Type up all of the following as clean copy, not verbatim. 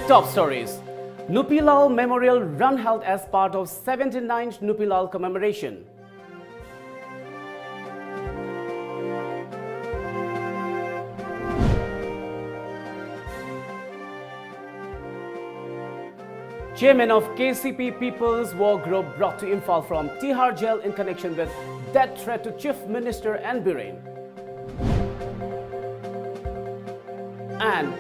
Top stories. Nupilal Memorial Run held as part of 79th Nupilal commemoration. Chairman of KCP People's War Group brought to Imphal from Tihar Jail in connection with death threat to Chief Minister and Biren. And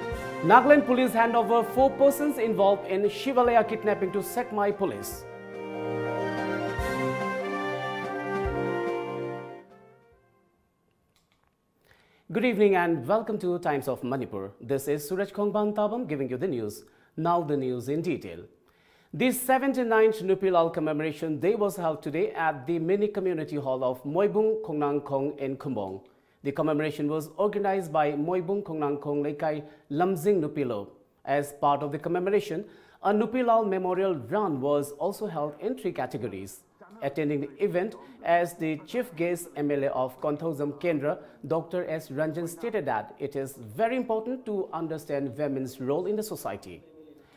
Nagaland police hand over 4 persons involved in Shivalaya kidnapping to Sekmai police. Good evening and welcome to Times of Manipur. This is Suraj Tabam giving you the news. Now the news in detail. The 79th Nupilal commemoration day was held today at the mini community hall of Moibung Kongnang Kong in Kumbong. The commemoration was organized by Moibung Kongnang Kong Lekai Lamjing Nupilo. As part of the commemoration, a Nupilal Memorial Run was also held in 3 categories. Attending the event as the chief guest MLA of Konthozam Kendra, Dr. S. Ranjan stated that it is very important to understand women's role in the society.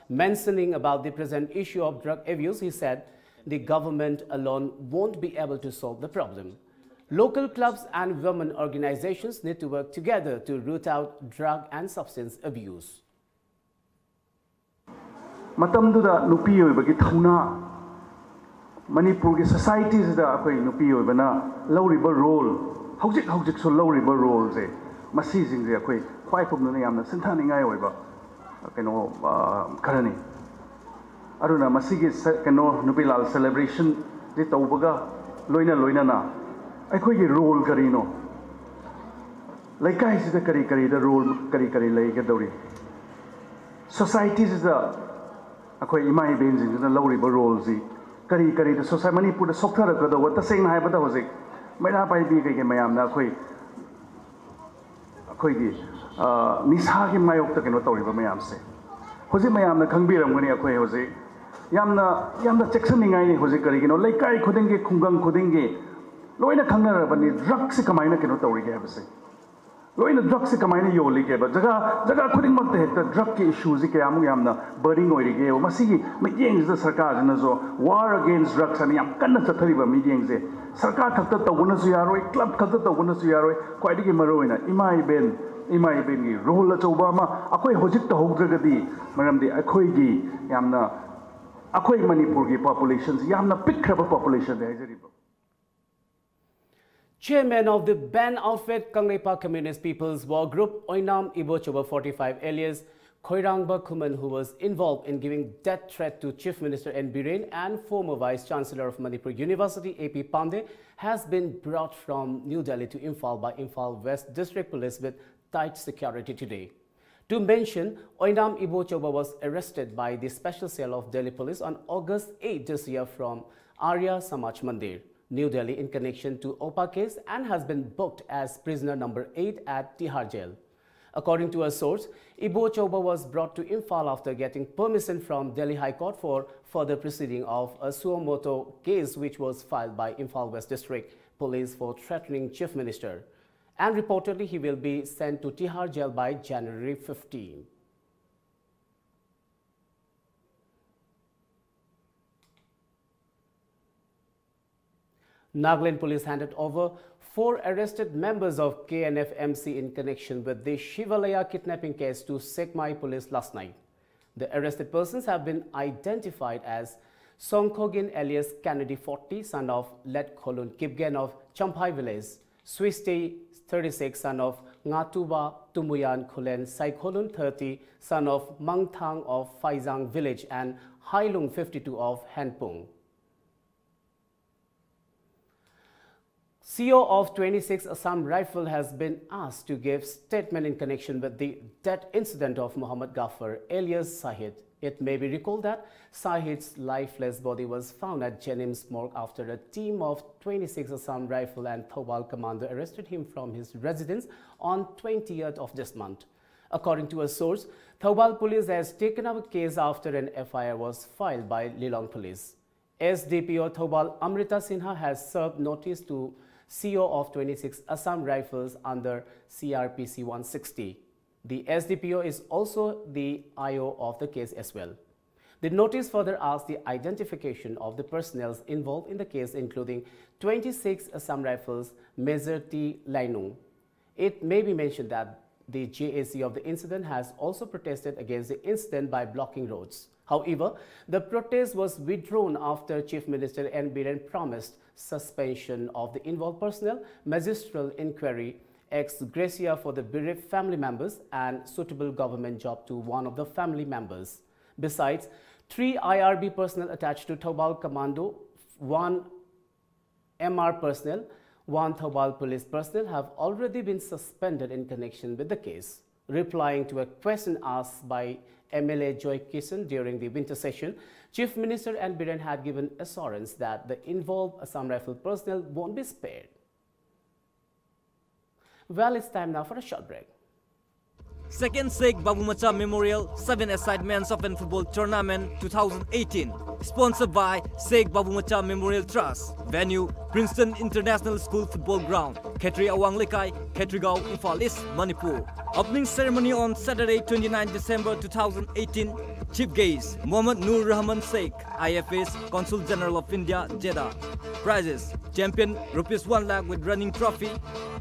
Mentioning about the present issue of drug abuse, he said the government alone won't be able to solve the problem. Local clubs and women organizations need to work together to root out drug and substance abuse. Matamduda nupi oibagi thauna Manipur societies da akoi nupi oibana lawriba role haujik so lawriba role je masi jing je akoi khwai phumna yamna sinthani ngai oiba keno karani aruna masigi keno Nupilal celebration je tawbaga loina na अखोई role करीनो लेकाई से करी the role करी लेके दौरी society से अखोई इमाई Ben जिंग लौरीब role जी करी the society Manipur सोखर Kadava तसेंग हाइबदा होजिक मैना पाइबी कई मयामना अखोई निशा की मायोक कनो तौरीब मयाम से होजिक मयामना खंगबिरमगनी अखोई होजिक यामना चेक्सनिंगाई होजिक करिगिनो लेकाई खुदिंगे खुंगंग खुदिंगे लोइना खंगनरबनी ड्रग से कमाइना केनो तौरीगे हबसे लोइना ड्रग से कमाइना योलिगे जगह खुदिंगमक्ते हेक्ता ड्रग के इश्यूज कयामु यामना बर्डिंग ओइरिगे मसिगी मिटिंग ज सरकार जन जो वार अगेंस्ट ड्रग्स अनि याम कन्ना चथरिबा मिटिंग जे सरकार खक्ता तौबनसु यारोय क्लब खक्ता तौबनसु यारोय क्वाइदिगे मरोइना इमाई बेन गी रोल अचौबा मा अखोय होजिक तहौद्रगदी मरमदि अखोयगी यामना अखोय मणिपुर की पॉपुलेशन यामना पिखरबा पॉपुलेशन है Chairman of the band outfit Kangleipa Communist People's War Group, Oinam Ibochoba 45 alias Khoirangba Kuman, who was involved in giving death threat to Chief Minister N. Biren and former Vice Chancellor of Manipur University A.P. Pandey, has been brought from New Delhi to Imphal by Imphal West District Police with tight security today. To mention, Oinam Ibochoba was arrested by the Special Cell of Delhi Police on August 8 this year from Arya Samaj Mandir, New Delhi, in connection to OPA case, and has been booked as prisoner number 8 at Tihar Jail. According to a source, Ibochoba was brought to Imphal after getting permission from Delhi High Court for further proceeding of a suo motu case which was filed by Imphal West District Police for threatening Chief Minister. And reportedly, he will be sent to Tihar Jail by January 15. Nagaland police handed over 4 arrested members of KNF-MC in connection with the Shivalaya kidnapping case to Sekmai police last night. The arrested persons have been identified as Songkhogin alias Kennedy 40, son of Let Kholun Kipgen of Champai village, Swistey 36, son of Ngatuba Tumuyan Khulen Saikholun 30, son of Mangthang of Faizang village, and Hailung 52 of Hanpung. CEO of 26 Assam Rifle has been asked to give statement in connection with the death incident of Muhammad Ghaffar alias Sahid. It may be recalled that Sahid's lifeless body was found at Jennings Morgue after a team of 26 Assam Rifle and Thobal commander arrested him from his residence on 20th of this month. According to a source, Thobal police has taken up a case after an FIR was filed by Lilong police. SDPO Thobal Amrita Sinha has served notice to CEO of 26 Assam Rifles under CRPC 160. The SDPO is also the IO of the case as well. The notice further asks the identification of the personnel involved in the case, including 26 Assam Rifles Major T. Lainung. It may be mentioned that the JAC of the incident has also protested against the incident by blocking roads. However, the protest was withdrawn after Chief Minister N. Biren promised suspension of the involved personnel, magistral inquiry, ex gratia for the bereaved family members, and suitable government job to one of the family members. Besides, 3 IRB personnel attached to Thobal Commando, 1 MR personnel, 1 Thobal police personnel have already been suspended in connection with the case. Replying to a question asked by MLA Joy Kishan during the winter session, Chief Minister N. Biren had given assurance that the involved Assam Rifle personnel won't be spared. Well, it's time now for a short break. Second Sheikh Babumacha Memorial 7-a-side Men's Open Football Tournament 2018, sponsored by Sheikh Babumacha Memorial Trust. Venue, Princeton International School Football Ground, Khetri Awang Lekai, Khetrigao, Imphal East, Manipur. Opening ceremony on Saturday, 29 December 2018. Chief Guest, Mohammad Nur Rahman Sheikh, IFS, Consul General of India, Jeddah. Prizes, Champion, ₹1 lakh with running trophy.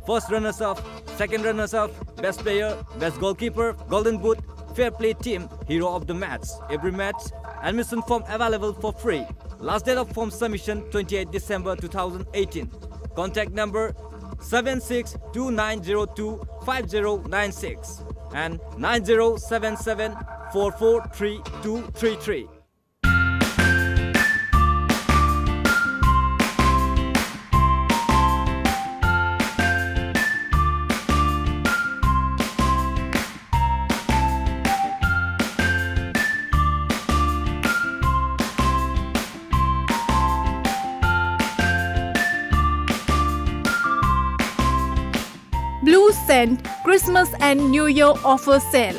First runners-up, second runners-up, best player, best goalkeeper, golden boot, fair play team, hero of the match. Every match, admission form available for free. Last date of form submission, 28 December 2018. Contact number 7629025096 and 9077443233. Blue Scent Christmas and New Year offer sale.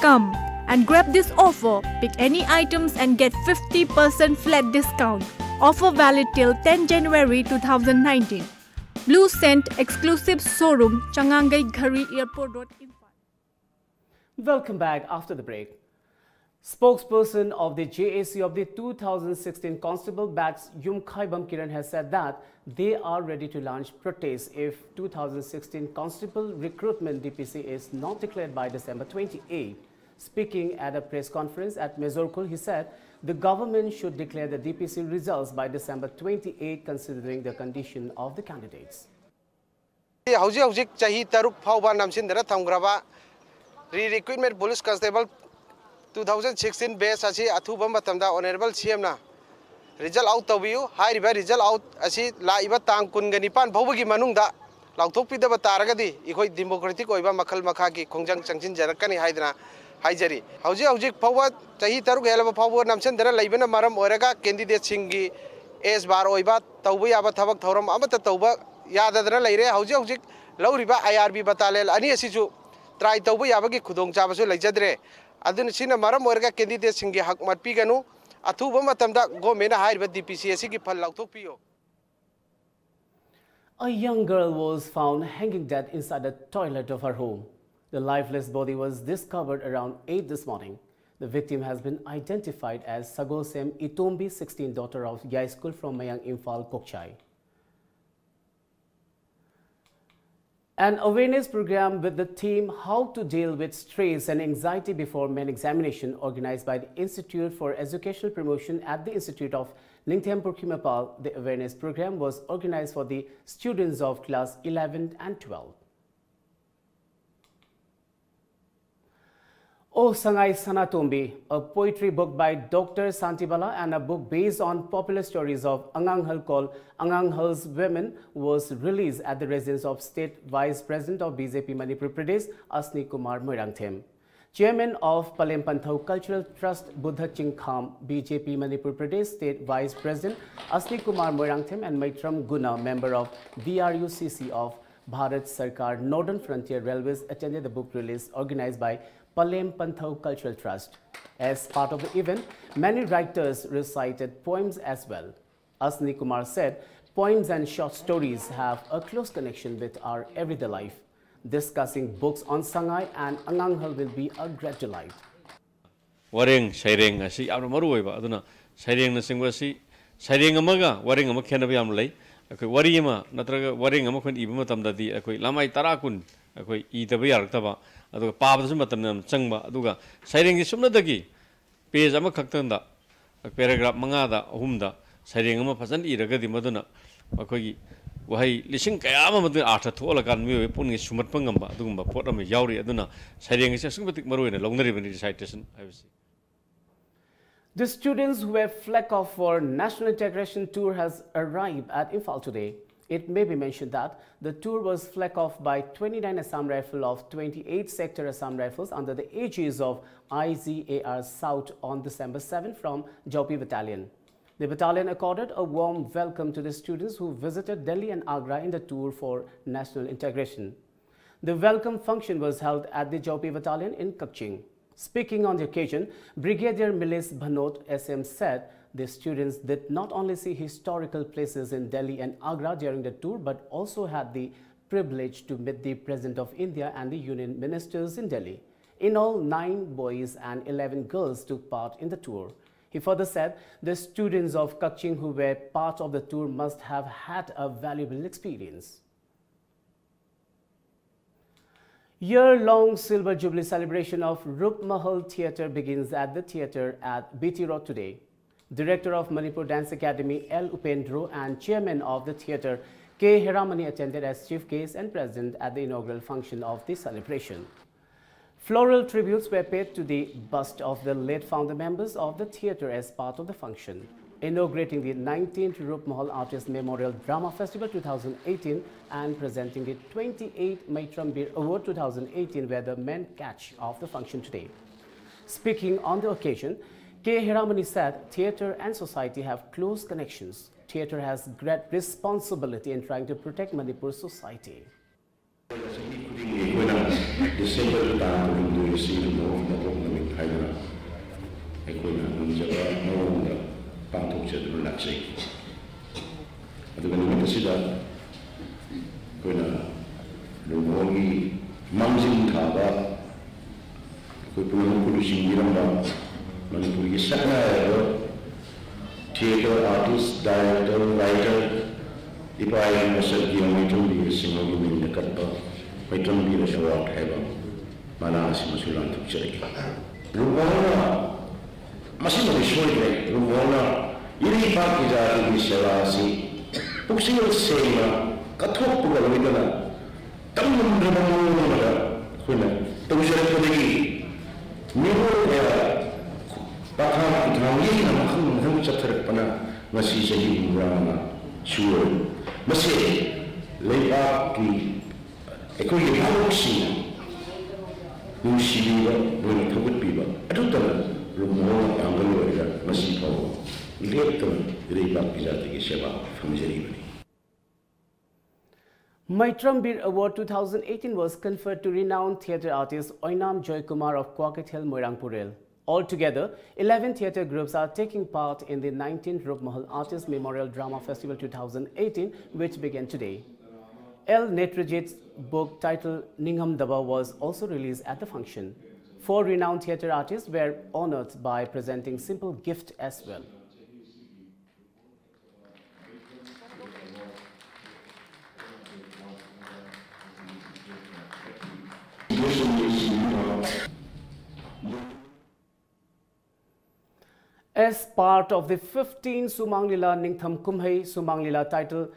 Come and grab this offer. Pick any items and get 50% flat discount. Offer valid till 10 January 2019. Blue Scent exclusive showroom, Changangai Ghari Airport Road, Imphal. Welcome back after the break. Spokesperson of the JAC of the 2016 Constable Batch Yumkhaibam Kiran has said that they are ready to launch protests if 2016 Constable Recruitment DPC is not declared by December 28. Speaking at a press conference at Mezorkul, he said the government should declare the DPC results by December 28, considering the condition of the candidates. Re-recruitment Police Constable 2016 base asi athuba matamda honorable CM na result out tawiu high result out asi laiba tang kungani pan phawgi manungda lauthok pidaba taragadi ikoi democratic oiba makhal makha ki khongjang changchin jarakani haidana haijari hauji phawwa chahi taruk helaba phawwa namchen dara laibana maram oraga candidate singi s bar oiba tawba yaba thabak thoram amata tawba yadadana leire hauji lauriba IRB batalel ani asiju try tawba yabagi khudong chabasu leijadre adun sina maram orga candidate singi hak mat piganu athuba matamda government hire DPC asi ki phal lauthok piyo. A young girl was found hanging dead inside the toilet of her home. The lifeless body was discovered around 8 this morning. The victim has been identified as Sagosem Itombi, 16, daughter of Yai School from Mayang Imphal Kokchai. An awareness program with the theme How to Deal with Stress and Anxiety Before Main Examination, organized by the Institute for Educational Promotion at the Institute of Ningthempur Khimapal. The awareness program was organized for the students of class 11 and 12. O Sangai Sanatombi, a poetry book by Dr. Santibala and a book based on popular stories of Anganghal called Anganghal's Women, was released at the residence of State Vice President of BJP Manipur Pradesh, Asni Kumar Moirangthem. Chairman of Palempanthau Cultural Trust, Buddha Chingkham, BJP Manipur Pradesh State Vice President, Asni Kumar Moirangthem, and Maitram Guna, member of VRUCC of Bharat Sarkar Northern Frontier Railways, attended the book release organized by Palempanthau Cultural Trust. As part of the event, many writers recited poems as well. Asni Kumar said, poems and short stories have a close connection with our everyday life. discussing books on Sangai and Anganghal will be a great delight. Waring, Sharing, I see Amarueva, Aduna, Sharing the Singwasi, Sharing Amaga, Waring Ama Canabi Amlay, a Warima, Natraga, Waring Amakun, Ibumatam, the Lamai Tarakun, a Itabiartaba, a Pabasumatam, Changba, Aduga, Sharing is Sumnatagi, Pays Amakatanda, a paragraph Mangada, Humda, Sharing Ama Pasan Iragadi Maduna, Makogi. Why listen Kayama after Tolakan, putting a Sumat Pangamba, Dumba, Potam, Yauri, Aduna, Sharing is a sympathetic Maroon, a longer even recitation, I will see. The students who were flag off for National Integration Tour has arrived at Imphal today. It may be mentioned that the tour was flag off by 29 Assam Rifle of 28 Sector Assam Rifles under the aegis of IZAR South on December 7 from Jaupi Battalion. The battalion accorded a warm welcome to the students who visited Delhi and Agra in the tour for national integration. The welcome function was held at the Jaupi Battalion in Kakching. Speaking on the occasion, Brigadier Milis Bhanot SM said the students did not only see historical places in Delhi and Agra during the tour but also had the privilege to meet the President of India and the Union Ministers in Delhi. In all, 9 boys and 11 girls took part in the tour. He further said the students of Kakching who were part of the tour must have had a valuable experience. Year-long Silver Jubilee celebration of Rup Mahal Theatre begins at the theatre at BT Road today. Director of Manipur Dance Academy L. Upendro and Chairman of the theatre K. Hiramani attended as chief guest and present at the inaugural function of the celebration. Floral tributes were paid to the bust of the late founder members of the theatre as part of the function. Inaugurating the 19th Rup Mahal Artist Memorial Drama Festival 2018 and presenting the 28th Maitrambir Award 2018 were the main catch of the function today. Speaking on the occasion, K. Hiramani said theatre and society have close connections. Theatre has great responsibility in trying to protect Manipur's society. December time window is seen more of the problem Hydra. Equina, no the Pantok said relaxing. At the beginning of the Equina, Lumogi, Mamsin Taba, Equipment producing Yiramba, Manipuri Sana, theatre artist, director, writer. If I am a certain to be a single in the Kappa, I don't be a short heaven. Manas Masulan to Cherry. Rumona Massimo Shore, Rumona, Yuri Pakiza in Shalasi, Puxio Sema, Katok Pugamina, Tamun Ramona, Quina, Tusha New Paka, Tamina, Huchatrapana, Masisi Rama, sure. Masih lepas ki, aku yang halusin, nusi biba, boleh thukut biba. Aduh tanah, rumah anggal warga masih tahu. Lihat tu, lepas kita jadi siapa, family bani. Maitrambir Award 2018 was conferred to renowned theatre artist Oinam Joy Kumar of Kwaket Hill, Moirangpurel. Altogether, 11 theatre groups are taking part in the 19th Rup Mahal Artist Memorial Drama Festival 2018, which began today. L. Netrajit's book titled Ningham Daba was also released at the function. 4 renowned theatre artists were honored by presenting simple gift as well. As part of the 15th Sumanglila Ningtham Kumhai Sumanglila title,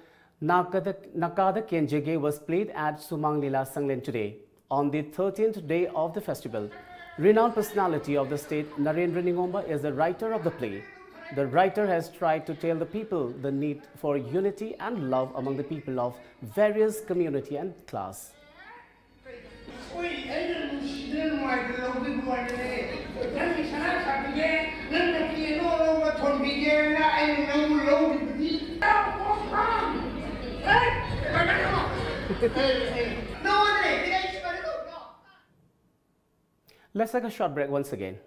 Nakada Kenjege was played at Sumanglila Sanglen today. On the 13th day of the festival, renowned personality of the state Narendra Ningomba is the writer of the play. The writer has tried to tell the people the need for unity and love among the people of various community and class. Let's take a short break once again.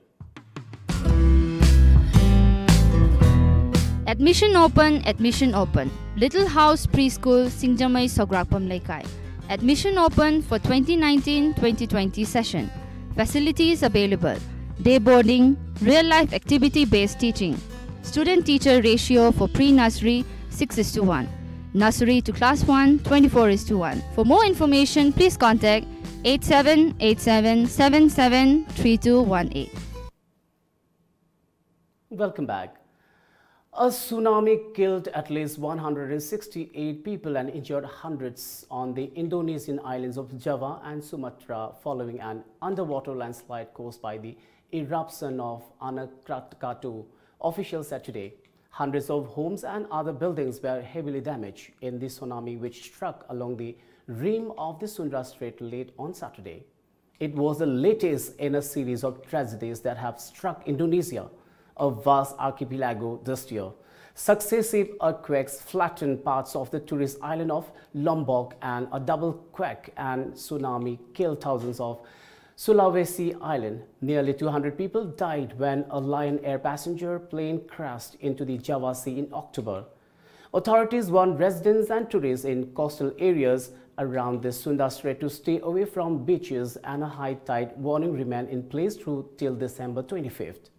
Admission open, admission open. Little House Preschool, Singjamai Sograkpam Laikai. Admission open for 2019-2020 session. Facilities available. Day boarding, real-life activity-based teaching. Student-teacher ratio for pre-nursery 6:1. Nursery to class 1 24:1. For more information, please contact 8787773218. Welcome back. A tsunami killed at least 168 people and injured hundreds on the Indonesian islands of Java and Sumatra following an underwater landslide caused by the eruption of Anak Krakatau, officials said today. Hundreds of homes and other buildings were heavily damaged in the tsunami which struck along the rim of the Sunda Strait late on Saturday. It was the latest in a series of tragedies that have struck Indonesia, a vast archipelago, this year. Successive earthquakes flattened parts of the tourist island of Lombok, and a double quake and tsunami killed thousands of Sulawesi Island. Nearly 200 people died when a Lion Air passenger plane crashed into the Java Sea in October. Authorities warned residents and tourists in coastal areas around the Sunda Strait to stay away from beaches, and a high tide warning remained in place through till December 25th.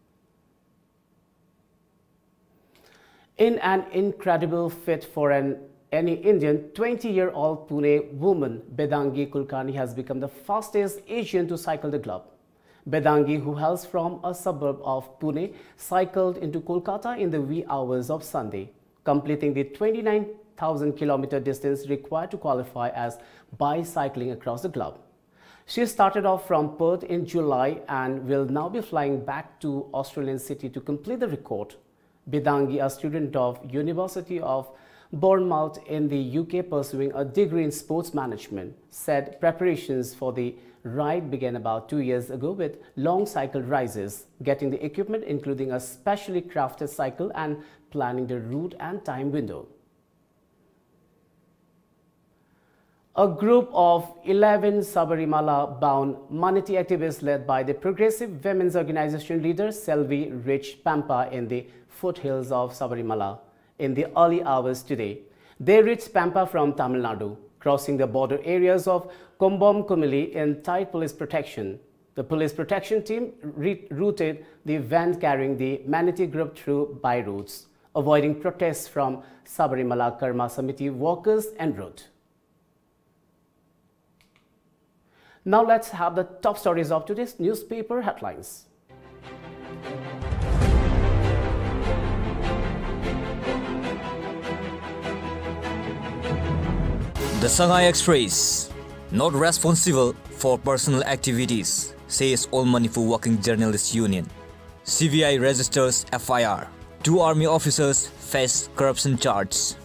In an incredible feat for any Indian, 20-year-old Pune woman Bedangi Kulkarni has become the fastest Asian to cycle the globe. Bedangi, who hails from a suburb of Pune, cycled into Kolkata in the wee hours of Sunday, completing the 29,000-kilometer distance required to qualify as bicycling across the globe. She started off from Perth in July and will now be flying back to Australian Sydney to complete the record. Bedangi, a student of University of Bournemouth in the UK pursuing a degree in sports management, said preparations for the ride began about 2 years ago with long cycle rides, getting the equipment including a specially crafted cycle and planning the route and time window. A group of 11 Sabarimala-bound Manati activists led by the progressive women's organization leader Selvi reached Pampa in the foothills of Sabarimala in the early hours today. They reached Pampa from Tamil Nadu, crossing the border areas of Kombom Kumili in tight police protection. The police protection team routed the van carrying the Manati group through by routes, avoiding protests from Sabarimala Karma Samiti workers en route. Now let's have the top stories of today's newspaper headlines. The Shanghai Express, not responsible for personal activities, says All Manipur Working Journalists Union. CBI registers FIR. 2 army officers face corruption charges.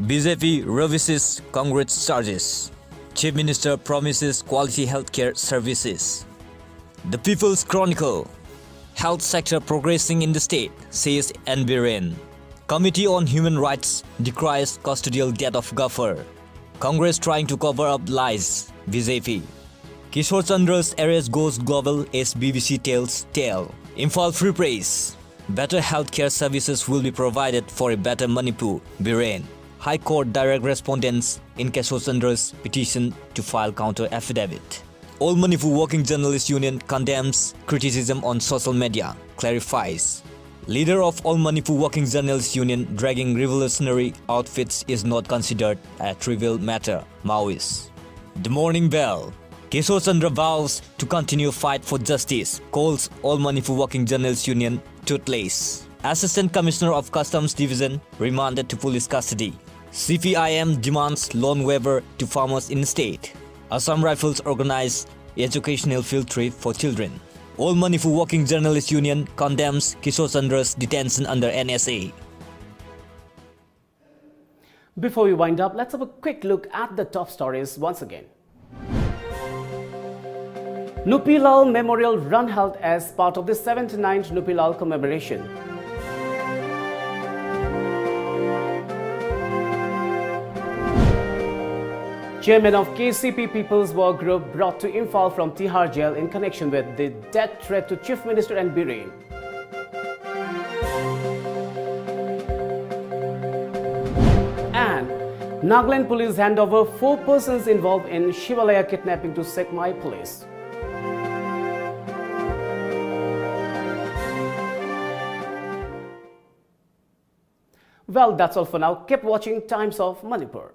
BJP revises Congress charges. Chief Minister promises quality healthcare services. The People's Chronicle, health sector progressing in the state, says N. Biren. Committee on Human Rights decries custodial death of Ghaffar. Congress trying to cover up lies, BJP. Kishore Chandra's arrest goes global as BBC tells tale. Imphal Free Press, better healthcare services will be provided for a better Manipur, Biren. High Court direct respondents in Kishore Chandra's petition to file counter affidavit. All Manipur Working Journalists Union condemns criticism on social media, clarifies. Leader of All Manipur Working Journalists Union dragging revolutionary outfits is not considered a trivial matter, Maoist. The Morning Bell, Kishore Chandra vows to continue fight for justice, calls All Manipur Working Journalists Union toothless. Assistant Commissioner of Customs Division remanded to police custody. CPIM demands loan waiver to farmers in state. Assam Rifles organize educational field trip for children. All Manipur Working Journalists Union condemns Kishore Chandra's detention under NSA. Before we wind up, let's have a quick look at the top stories once again. Nupilal Memorial Run held as part of the 79th Nupilal commemoration. Chairman of KCP People's War Group brought to Imphal from Tihar Jail in connection with the death threat to Chief Minister N. Biren. And Nagaland police hand over 4 persons involved in Shivalaya kidnapping to Sekmai police. Well, that's all for now. Keep watching Times of Manipur.